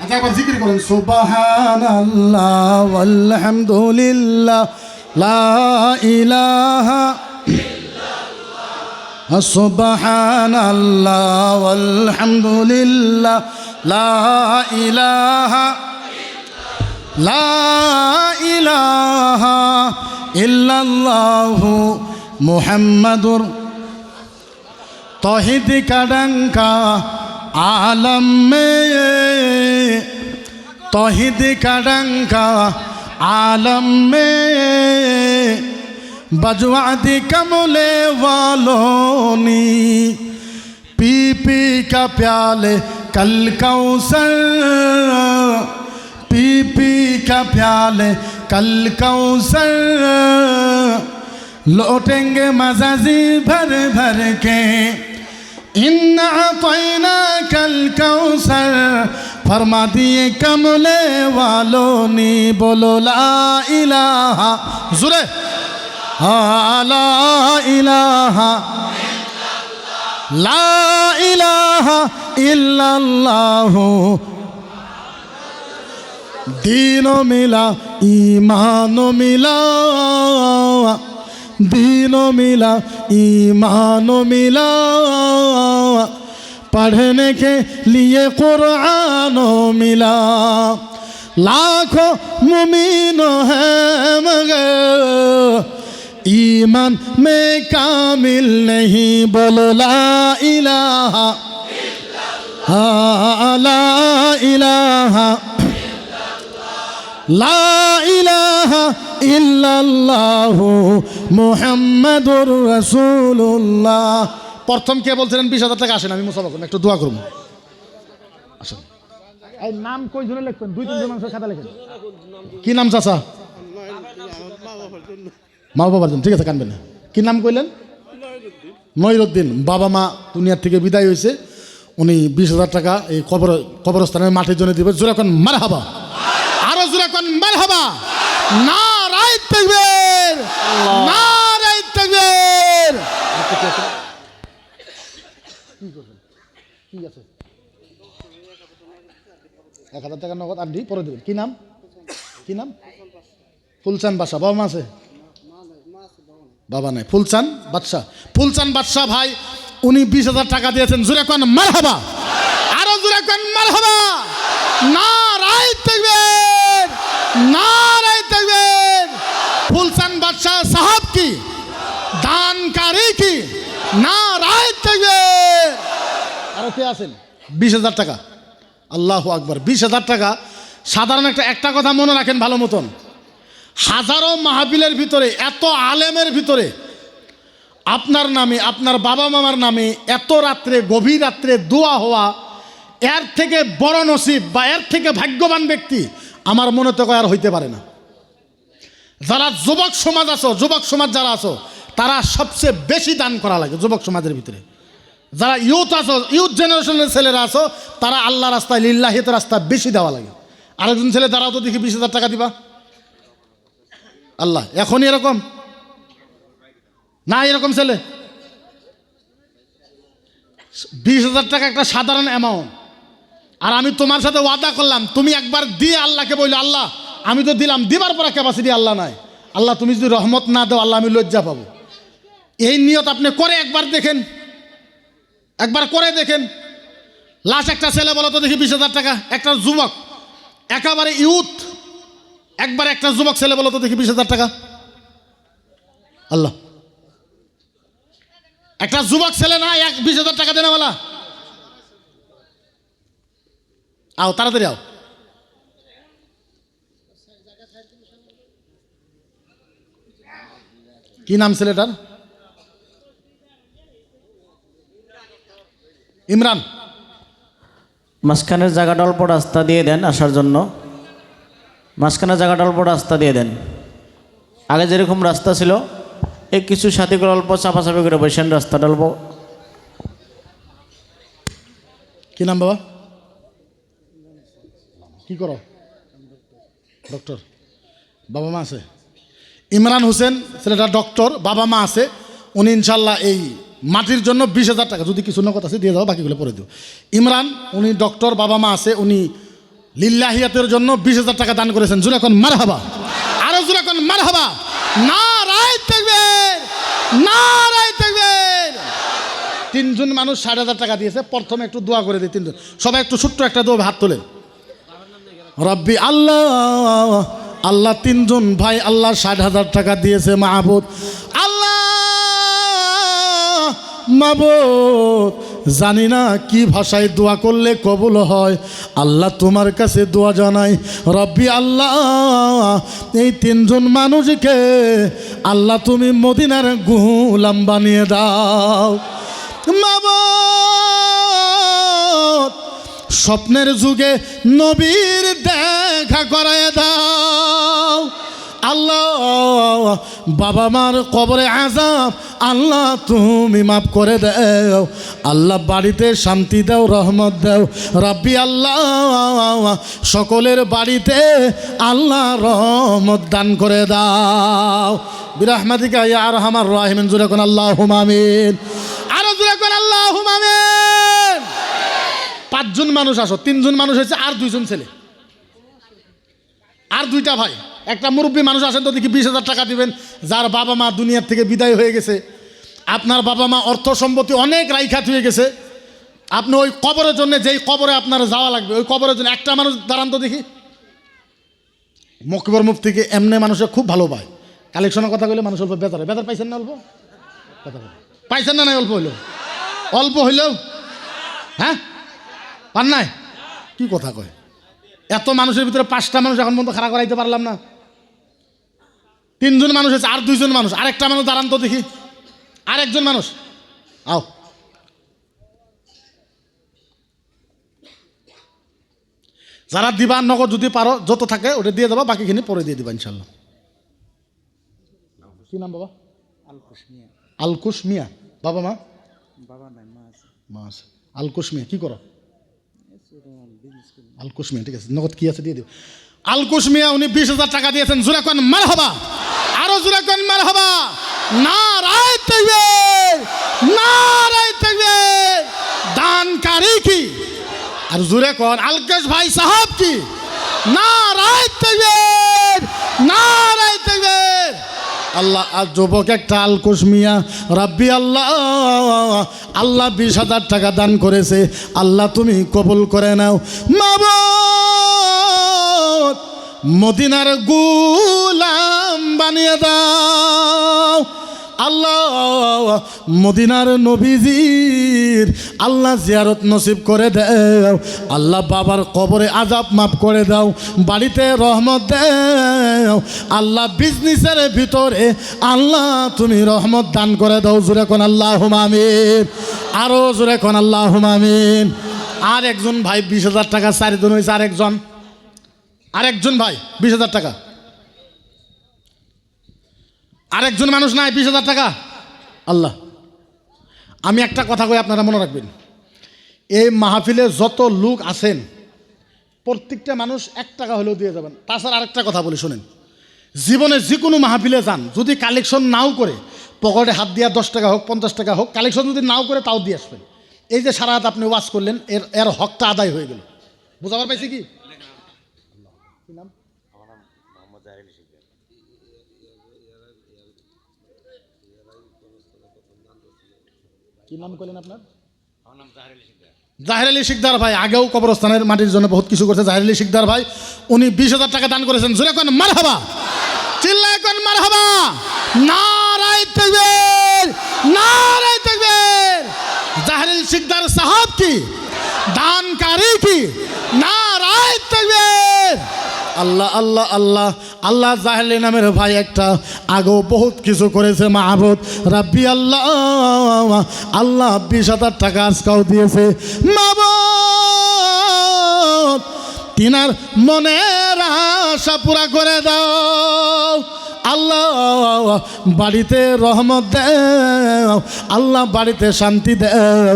আচ্ছা একবার জিকির করেন সুবহানাল্লাহ ওয়ালহামদুলিল্লাহ লা ইলাহা ইল্লাল্লাহ সুবহানাল্লাহ ওয়ালহামদুলিল্লাহ লা ইলাহা ইল্লাল্লাহু মুহাম্মাদুর तौहीद का डंका आलम में तौहीद का डंका आलम में बजवा दी कमले वालों नी पी पी का प्याले कल कौसर पी पी का प्याले कल कौसर लौटेंगे मज़ाजी भर भर के इन्ना अतैना कल कौसर फरमा दिए कमले वालों ने बोलो ला इलाहा जुरे ला इलाहा ला इलाहा इल्लल्लाहु दीनो मिला ईमानो मिला दीनों मिला ईमानों मिला पढ़ने के लिए कुरानों मिला लाखों मुमीनो है मगर ईमान में कामिल नहीं बोलो ला इलाहा ला इलाहा লা ইলাহা ইল্লাল্লাহু মুহাম্মাদুর রাসূলুল্লাহ। প্রথম কে বলছিলেন 20,000 টাকা আসেন আমি মুসাফা করুন একটু দোয়া করুন আসেন। এই নাম কই জনে লিখবেন 2-3 জন খাতা লিখেন। কি নাম চাচা? মা বাবার জন্য ঠিক আছে কানবেন না। কি নাম কইলেন? ময়ূরউদ্দিন। বাবা মা দুনিয়া থেকে বিদায় হয়েছে, উনি 20,000 টাকা এই কবরস্থানের মাটির জন্য দিবেন। জোরে কোন মারহাবা, আরো জোরে কোন মারহাবা। নারায়ে তাকবীর, নারায়ে তাকবীর। ঠিক আছে 1,000 টাকা নগদ আর পরে দেবেন। কি নাম? কি নাম? ফুলচান বাদশা। বাবা মা আছে? বাবা নাই। ফুলচান বাদশা। ফুলচান বাদশা ভাই উনি 20,000 টাকা দিয়েছেন। জোরে কোন মারহাবা, আরো জোরে কোন মারহাবা। নারায়ে তাকবীর, নারায়ে তাকবীর। ফুলচান বাদশা সাহাব কি দানকারী কি নারায়ে তাকবীর। আরো কে আছেন? 20,000 টাকা। আল্লাহু আকবার। 20,000 টাকা সাধারণ একটা কথা মনে রাখেন ভালো মতন। হাজারো মাহফিলের ভিতরে, এত আলেমের ভিতরে আপনার নামে, আপনার বাবা মামার নামে এত রাত্রে, গভীর রাত্রে দোয়া হওয়া, এর থেকে বড় নসিব বা এর থেকে ভাগ্যবান ব্যক্তি আমার মনে তো আর হইতে পারে না। যারা যুবক সমাজ আছো, যুবক সমাজ যারা আছো, তারা সবচেয়ে বেশি দান করা লাগে যুবক সমাজের ভিতরে। যারা ইউথ আছো, ইউথ জেনারেশনের ছেলেরা আছো, তারা আল্লাহ রাস্তায়, লিল্লাহিত রাস্তায় বেশি দেওয়া লাগে। আরেকজন ছেলে দাঁড়াও তো দেখি 20,000 টাকা দিবা। আল্লাহ এখনই এরকম না, এরকম ছেলে 20,000 টাকা একটা সাধারণ অ্যামাউন্ট। আর আমি তোমার সাথে ওয়াদা করলাম, তুমি একবার দিয়ে আল্লাহকে বললে, আল্লাহ আমি তো দিলাম, দিবার পরে ক্যাপাসিটি আল্লাহ নাই, আল্লাহ তুমি যদি রহমত না দাও আল্লাহ আমি লজ্জা পাবো। এই নিয়ত আপনি করে একবার দেখেন, একবার করে দেখেন। লাস্ট একটা ছেলে বলো তো দেখি 20,000 টাকা, একটা যুবক একেবারে ইউথ, একবার একটা যুবক ছেলে বলো তো দেখি 20,000 টাকা। আল্লাহ একটা যুবক ছেলে না 20,000 টাকা দেনা বলা। আও তাড়াতাড়ি আও। কি নাম ছেলেটার? ইমরান। মাঝখানের জায়গাটা অল্প রাস্তা দিয়ে দেন আসার জন্য, মাঝখানের জায়গাটা অল্প রাস্তা দিয়ে দেন। আগে যেরকম রাস্তা ছিল এই কিছু সাথী করে অল্প চাপাচাপি করে বসেন রাস্তাটা অল্প। কি নাম বাবা? কি করো? ডক্টর। বাবা মা আছে? ইমরান হোসেন ছেলেটা ডক্টর, বাবা মা আছে। উনি ইনশাল্লাহ এই মাটির জন্য 20,000 টাকা, যদি কিছু নগদ আছে দিয়ে দাও, বাকিগুলো পরে দিও। ইমরান উনি ডক্টর, বাবা মা আছে। উনি লিল্লাহিয়াতের জন্য 20,000 টাকা দান করেছেন, জোরে কোন মারহাবা, আরো জোরে কোন মারহাবা। নারায়ে তাকবীর, নারায়ে তাকবীর। 3 জন মানুষ 60,000 টাকা দিয়েছে। প্রথমে একটু দোয়া করে দিই 3 জন, সবাই একটু ছোট্ট একটা দোয়া, হাত তোলেন। রব্বি আল্লাহ, আল্লাহ 3 জন ভাই আল্লাহ 60,000 টাকা দিয়েছে মাহবুব। আল্লাহ মাবুদ, জানি না কি ভাষায় দোয়া করলে কবুল হয়, আল্লাহ তোমার কাছে দোয়া জানাই। রব্বি আল্লাহ, এই 3 জন মানুষকে আল্লাহ তুমি মদিনার গোলাম বানিয়ে দাও। মাবুদ, স্বপ্নের যুগে নবীর দেখা করায় দাও। আল্লাহ বাবা মার কবরে আযাব আল্লাহ তুমি মাফ করে দাও। আল্লাহ বাড়িতে শান্তি দাও, রহমত দাও। রব্বি আল্লাহ, সকলের বাড়িতে আল্লাহ রহমত দান করে দাও। বিরহমাতিকা ইয়া আরহামার রাহিমিন, জোরে কোন আল্লাহুম্মা আমিন, আরো জোরে কোন আল্লাহুম্মা আমিন। 5 জন মানুষ আসো, 3 জন মানুষ হয়েছে, আর 2 জন ছেলে, আর 2টা ভাই। একটা মুরব্বী মানুষ আসেন তো দেখি, 20,000 টাকা দিবেন, যার বাবা মা দুনিয়ার থেকে বিদায় হয়ে গেছে। আপনার বাবা মা অর্থ সম্পত্তি অনেক রাইখাত হয়ে গেছে, আপনি ওই কবরের জন্য, যেই কবরে আপনার যাওয়া লাগবে, ওই কবরের জন্য একটা মানুষ দাঁড়ান তো দেখি। মকিবর মুফতিকে এমনি মানুষে খুব ভালো পায়, কালেকশনের কথা বলে মানুষ অল্প বেতারে, বেতার পাইছেন না? অল্প পাইছেন না? নাই অল্প হইলেও, অল্প হইলেও, হ্যাঁ পান নাই? কি কথা কয়? এত মানুষের ভিতরে 5টা মানুষ এখন পর্যন্ত খাড়া করাইতে পারলাম না। 3 জন মানুষ হয়েছে, আর 2 জন মানুষ, আরেকটা মানুষ দাঁড়ান তো দেখি, আরেকজন মানুষ আও। যারা দিবা নগদ যদি পারো, যত থাকে ওটা দিয়ে দেবা, বাকিখিনি পরে দিয়ে দিবা ইনশাল্লাহ। কি নাম বাবা? আলকুশ মিয়া। বাবা মা? মা আছে। আলকুশ মিয়া কি করো? আলকুশ মিয়া, ঠিক আছে, নগদ কি আছে দিয়ে দিও। আলকুশ মিয়া উনি 20,000 টাকা দিয়েছেন, জোরে কোন মারহাবা, আরো জোরে কোন মারহাবা। নারায়ে তাকবীর, নারায়ে তাকবীর। দানকারী কি? আর জোরে কোন আলকেশ ভাই সাহাব কি? নারায়ে তাকবীর, নারায়ে তাকবীর। আল্লাহ, আর যুবক একটা আলকুশ মিয়া, রাব্বি আল্লাহ, আল্লাহ 20,000 টাকা দান করেছে, আল্লাহ তুমি কবুল করে নাও। মাবুদ, মদিনার গোলাম বানিয়ে দাও। আল্লাহ মদিনার নবীজির আল্লাহ জিয়ারত নসিব করে দাও। আল্লাহ বাবার কবরে আযাব মাফ করে দাও, বাড়িতে রহমত দাও। আল্লাহ বিজনেসের ভিতরে আল্লাহ তুমি রহমত দান করে দাও। জোরে কোন আল্লাহুম্মা আমিন, আরো জোরে কোন আল্লাহুম্মা আমিন। আর একজন ভাই 20,000 টাকা, 4 জন হয়েছে, আরেকজন ভাই 20,000 টাকা, আরেকজন মানুষ নাই 20,000 টাকা। আল্লাহ, আমি একটা কথা কই, আপনারা মনে রাখবেন, এই মাহফিলে যত লোক আছেন প্রত্যেকটা মানুষ 1 টাকা হলেও দিয়ে যাবেন। তাছাড়া আরেকটা কথা বলি শোনেন, জীবনে যে কোনো মাহফিলে যান, যদি কালেকশন নাও করে, পকেটে হাত দিয়া 10 টাকা হোক 50 টাকা হোক, কালেকশন যদি নাও করে তাও দিয়ে আসবেন। এই যে সারা রাত আপনি ওয়াজ করলেন, এর হকটা আদায় হয়ে গেল। বুঝাবার পাইছি কি? কি নাম? কি নাম করলেন আপনার? জাহির আলী শিকদার ভাই। আগেও কবরস্থানের মাটির জন্য বহুত কিছু করছে জাহির আলী শিকদার ভাই। উনি 20,000 টাকা দান করেছেন। জোরে কোন মারহাবা, চিল্লায় কোন মারহাবা। নারায়ে তাকবীর, নারায়ে তাকবীর। জাহির আলী শিকদার সাহাব কি, দানকারী কি? নারায়ে তাকবীর। আল্লাহ আল্লাহ আল্লাহ আল্লাহ। জাহির আলী নামের ভাই একটা আগেও বহুত কিছু করেছে মাহবুব। রাব্বি আল্লাহ, আল্লাহ 20,000 টাকা আজকাও দিয়েছে মাহবুব। তিনার মনের আশা পুরা করে দাও। আল্লাহ বাড়িতে রহমত দাও, আল্লাহ বাড়িতে শান্তি দাও,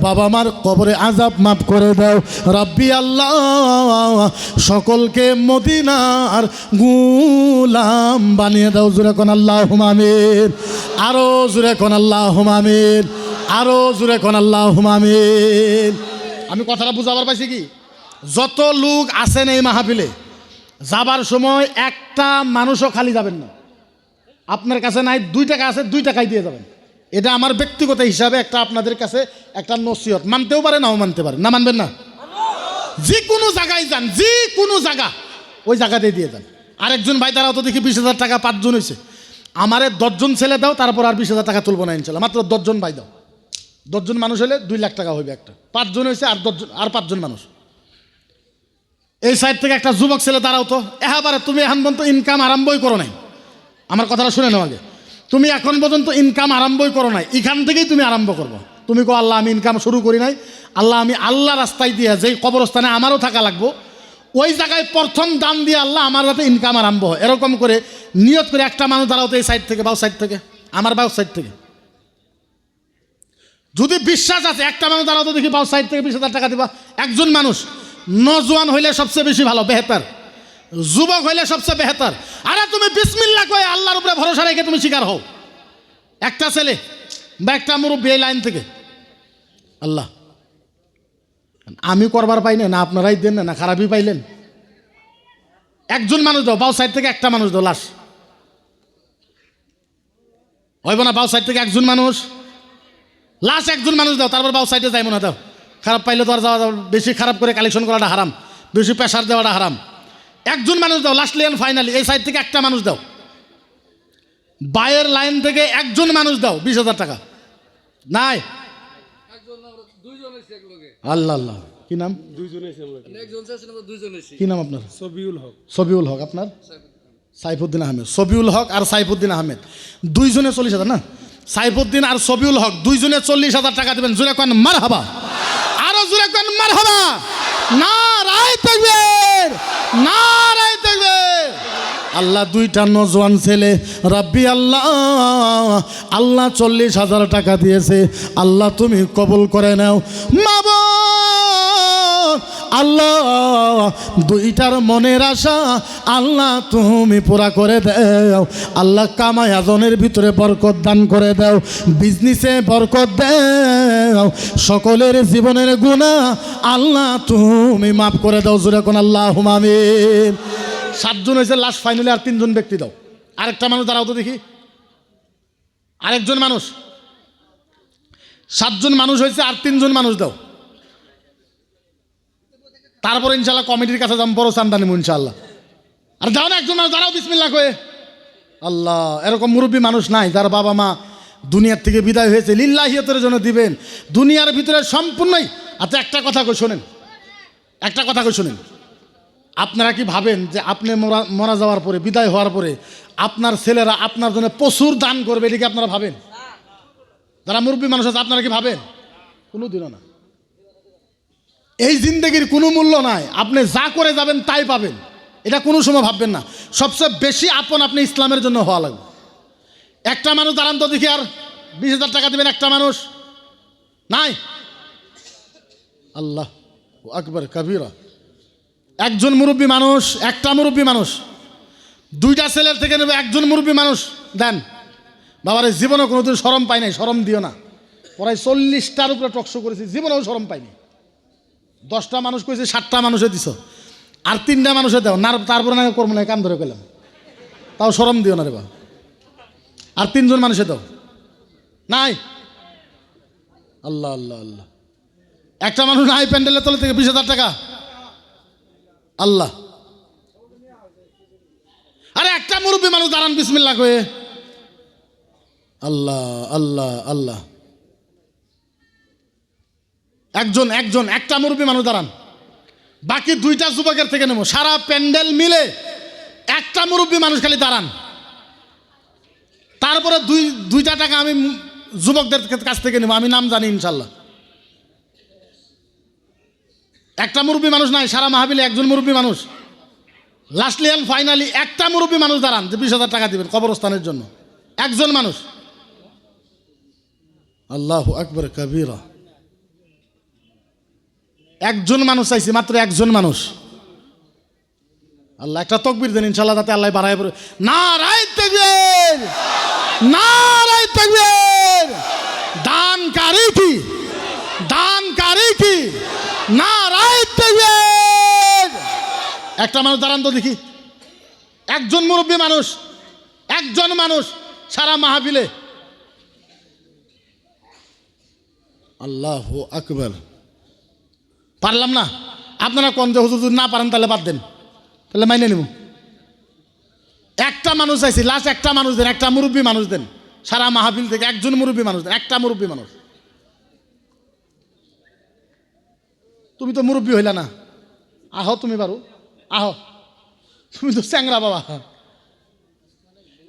বাবা মার কবরে আযাব মাফ করে দাও। রাব্বি আল্লাহ সকলকে মদিনার গোলাম বানিয়ে দাও। জোরে কোন আল্লাহুম্মা আমিন, আরো জোরে কোন আল্লাহুম্মা আমিন, আরো জোরে কোন আল্লাহুম্মা আমিন। আমি কথাটা বুঝাবার পাইছি কি? যত লোক আছেন এই মাহফিলে যাবার সময় একটা মানুষও খালি যাবেন না। আপনার কাছে নাই 2 টাকা আছে, 2 টাকাই দিয়ে যাবেন। এটা আমার ব্যক্তিগত হিসাবে একটা আপনাদের কাছে একটা নসিহত। মানতেও পারে, নাও মানতে পারে, না মানবেন না। যে কোনো জায়গায় যান, যে কোনো জায়গা, ওই জায়গাতেই দিয়ে যান। আরেকজন ভাই তারাও তো দেখি 20,000 টাকা 5 জন হয়েছে, আমারে 10 জন ছেলে দাও, তারপর আর 20,000 টাকা তুলবো না ইনশাল্লাহ। মাত্র 10 জন ভাই দাও, 10 জন মানুষ হলে 2 লাখ টাকা হইবে একটা। 5 জন হয়েছে, আর 10 জন, আর 5 জন মানুষ। এই সাইড থেকে একটা যুবক ছেলে দাঁড়াও তো। এবারে তুমি এখন পর্যন্ত ইনকাম আরম্ভই করো নাই, আমার কথাটা শুনে নাও আগে। তুমি এখন পর্যন্ত ইনকাম আরম্ভই করো নাই, এখান থেকেই তুমি আরম্ভ করবো। তুমি কো আল্লাহ আমি ইনকাম শুরু করি নাই, আল্লাহ আমি আল্লাহ রাস্তায় দিয়ে যেই কবরস্থানে আমারও থাকা লাগবো, ওই জায়গায় প্রথম দান দিয়ে আল্লাহ আমার যাতে ইনকাম আরম্ভ হয়, এরকম করে নিয়ত করে একটা মানুষ দাঁড়াও তো এই সাইড থেকে, বাউ সাইড থেকে, আমার বাউ সাইড থেকে। যদি বিশ্বাস আছে একটা মানুষ দাঁড়াও তো দেখি, বাউ সাইড থেকে 20,000 টাকা দিবা। একজন মানুষ, নজওয়ান হইলে সবচেয়ে বেশি ভালো, বেহতার। যুবক হইলে সবচেয়ে বেহতার। আরে তুমি বিসমিল্লাহ কয়ে আল্লাহর উপরে ভরসা রেখে তুমি শিকার হও। একটা ছেলে বা একটা মুরব্বী এই লাইন থেকে, আল্লাহ আমি করবার পাই না, আপনারাই দেন না, খারাপই পাইলেন। একজন মানুষ দাও, বাউ সাইড থেকে একটা মানুষ দাও, লাশ হইব না। বাউ সাইড থেকে একজন মানুষ, লাশ একজন মানুষ দাও, তারপর বাউ সাইডে যাইব না। দাও, খারাপ পাইলে তো আর যাওয়া, বেশি খারাপ করে কালেকশন করাটা হারাম, বেশি প্রেশার দেওয়াটা হারাম। একজন মানুষ দাও, লাস্টলি এন্ড ফাইনালি এই সাইড থেকে একটা মানুষ দাও। বায়ের লাইন থেকে একজন মানুষ দাও, 20,000 টাকা নাই। আল্লাহ আল্লাহ, কি নাম? কি নাম আপনার? সবিউল হক। সবিউল হক। আপনার? সাইফুদ্দিন আহমেদ। সবিউল হক আর সাইফুদ্দিন আহমেদ দুইজনে 40,000 না? সাইফুদ্দিন আর সবিউল হক দুইজনে 40,000 টাকা দেবেন। জোরে কোন মারহাবা, আরো জোরে কোন মারহাবা। নারায়ে তাকবীর, নারায়ে তাকবীর। আল্লাহ 2টা নজওয়ান ছেলে, রাব্বি আল্লাহ, আল্লাহ 40,000 টাকা দিয়েছে, আল্লাহ তুমি কবুল করে নাও। মাবুদ আল্লাহ, 2টার মনের আশা আল্লাহ তুমি পুরা করে দাও। আল্লাহ কামাই আজনের ভিতরে বরকত দান করে দাও, বিজনেসে বরকত দাও, সকলের জীবনের গুনাহ আল্লাহ তুমি মাফ করে দাও। জোরে কোন আল্লাহুম্মা আমিন। 7 জন হয়েছে, লাস্ট ফাইনালি আর 3 জন ব্যক্তি দাও। আরেকটা মানুষ দাঁড়াও তো দেখি, আরেকজন মানুষ। 7 জন মানুষ হয়েছে, আর 3 জন মানুষ দাও। তারপরে ইনশাল্লাহ কমিটির কাছে যাম, বড় চান্দা নিব ইনশাল্লাহ। আর যাও না, একজন মানুষ দাঁড়াও বিসমিল্লাহ কয়ে। আল্লাহ, এরকম মুরব্বী মানুষ নাই যার বাবা মা দুনিয়ার থেকে বিদায় হয়েছে, লিল্লাহিয়তের জন্য দিবেন দুনিয়ার ভিতরে সম্পূর্ণই। আচ্ছা একটা কথা কই শোনেন, একটা কথা কই শোনেন। আপনারা কি ভাবেন যে আপনি মারা যাওয়ার পরে, বিদায় হওয়ার পরে আপনার ছেলেরা আপনার জন্য প্রচুর দান করবে? এটা কি আপনারা ভাবেন? যারা মুরব্বী মানুষ আছে আপনারা কি ভাবেন? কোনোদিনও না। এই জিন্দেগির কোনো মূল্য নাই, আপনি যা করে যাবেন তাই পাবেন, এটা কোনো সময় ভাববেন না। সবচেয়ে বেশি আপন আপনি ইসলামের জন্য হওয়া লাগবে। একটা মানুষ দাঁড়ান তো দেখি, আর 20,000 টাকা দেবেন একটা মানুষ নাই। আল্লাহ আকবার কবিরা। একজন মুরব্বী মানুষ, একটা মুরব্বী মানুষ 2টা ছেলের থেকে নেবে, একজন মুরব্বী মানুষ দেন। বাবার জীবনেও কোনোদিন শরম পাই নাই, শরম দিও না। প্রায় 40টার উপরে টকশো করেছি, জীবনেও শরম পাইনি। 10টা মানুষ করেছি, 7টা মানুষে দিছ, আর 3টা মানুষে দাও না, তারপরে না করবো না, কান ধরে পেলাম, তাও শরম দিও না রে বা। আর 3 জন মানুষে দাও, নাই। আল্লাহ আল্লাহ আল্লাহ। একটা মানুষ নাই প্যান্ডেলের তলে থেকে 20,000 টাকা। আল্লাহ, আরে একটা মুরব্বী মানুষ দাঁড়ান বিসমিল্লাহ কয়ে। আল্লাহ আল্লাহ আল্লাহ। একজন একজন একটা মুরব্বী মানুষ দাঁড়ান, বাকি 2টা যুবকের থেকে নেব। সারা প্যান্ডেল মিলে একটা মুরব্বী মানুষ খালি দাঁড়ান, তারপরে 2টা টাকা আমি যুবকদের কাছ থেকে নেব, আমি নাম জানি ইনশাল্লাহ। একটা মুরব্বী মানুষ নাই সারা মাহফিলে, একজন মুরব্বী মানুষ। লাস্টলি এন্ড ফাইনালি একটা মুরব্বী মানুষ দাঁড়ান যে 20,000 টাকা দিবেন কবরস্থানের জন্য, একজন মানুষ। আল্লাহু আকবার কবিরা। একজন মানুষ চাইছি, মাত্র একজন মানুষ। আল্লাহ একটা তাকবীর দেন ইনশাআল্লাহ, যাতে আল্লাহ বাড়ায় পড়ে। নারায়ে তাকবীর, নারায়ে তাকবীর। দানকারী কি, দানকারী কি, নারায়ে তাকবীর। একটা মানুষ দাঁড়ান তো দেখি, একজন মুরব্বী মানুষ, একজন মানুষ সারা মাহফিলে। আল্লাহু আকবার। পারলাম না, আপনারা কোন যে হুজুর যদি না পারেন তাহলে বাদ দেন, তাহলে মাইনে নেব। একটা মানুষ আইছি, লাস্ট একটা মানুষ দেন, একটা মুরব্বী মানুষ দেন সারা মাহফিল থেকে, একজন মুরব্বী মানুষ দেন, একটা মুরব্বী মানুষ। তুমি তো মুরব্বী হইলা না, আহ তুমি পারো, আহ তুমি তো চ্যাংরা বাবা।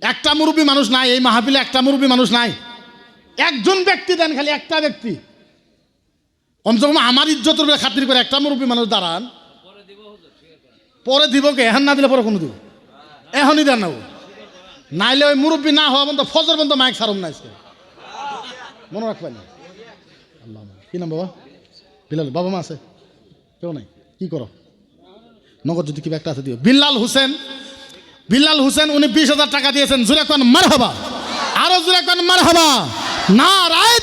একটা মুরব্বী মানুষ নাই এই মাহফিলে, একটা মুরব্বী মানুষ নাই। একজন ব্যক্তি দেন, খালি একটা ব্যক্তি, কমসে কম আমার ইজ্জতের খাতির করে একটা মুরব্বী মানুষ দাঁড়ান। পরে দিব কে, এখন না দিলে পরে কোনো দিব, এখনই দেন না, নাইলে ওই মুরব্বী না হওয়া বন্ধ ফজর বন্ধ মাইক সারম না, মনে রাখবেন না। আল্লাহ, কি নাম বাবা? বিলাল। বাবা মা আছে? কেউ নাই? কি করো? নগদ যদি কিবা একটা আছে দিও। বিল্লাল হোসেন, বিল্লাল হোসেন উনি 20,000 টাকা দিয়েছেন। জোরে কোন মারহাবা, আরো জোরে কোন মারহাবা। না রায়